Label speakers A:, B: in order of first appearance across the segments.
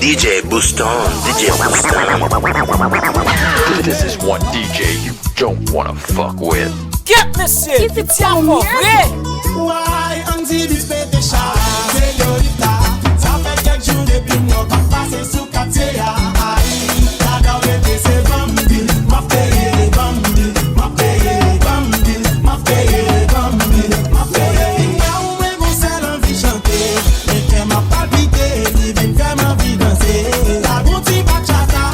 A: DJ Booston, DJ Booston.
B: This is one DJ you don't wanna fuck with.
C: Get me shit, tiens pour vrai.
D: Ouais, Andybeatz fait des chats, señorita. Ça fait quelques jours depuis moi qu'on passe sous quartier. La dame c'est Bandy, m'a payé Bandy, m'a payé Bandy, m'a payé Bandy, m'a payé. Là où est mon seul envie chanter, et qu'elle m'a palpité, il vient faire ma vie danser. La boutique bachata,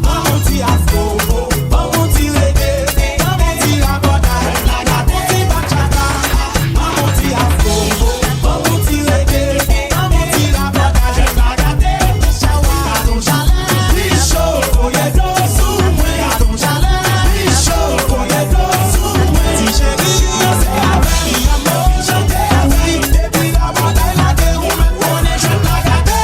D: mon petit afro, mon petit reggae, mon petit Raboday. La boutique bachata, mon petit afro, mon petit reggae, mon petit Raboday. La gâté, chawa, ton chalet, chaud, oye do sous moi, ton chalet, chaud, oye do sous moi. Si chérie, c'est avec, il a mon chanter avec, depuis la Raboday la déroule, on est jeune la gâté.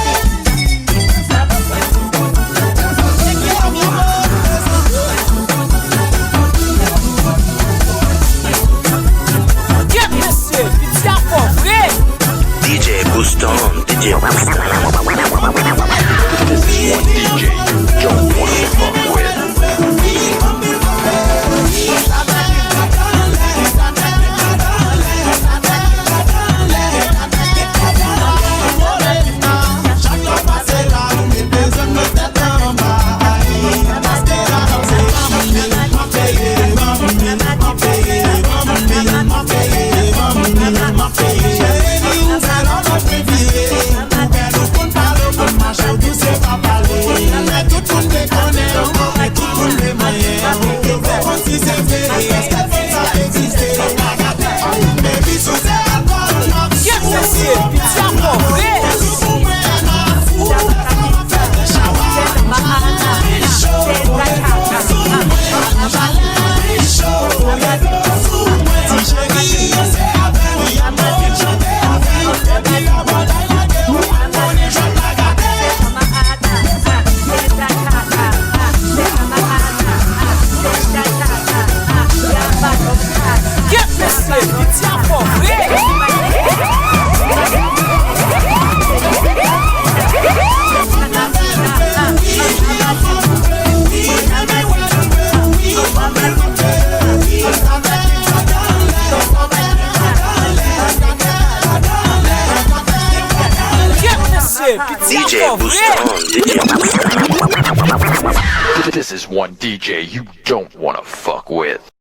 C: Get me shit, tiens pour vrai.
A: DJ Booston, DJ Booston.
B: This is one DJ you don't wanna fuck with.
C: Get me shit, tiens pour vrai. Get me shit, tiens pour vrai. Get me shit, tiens
A: DJ
C: pour vrai.
A: Booston, DJ Booston.
B: This is one DJ you don't wanna fuck with.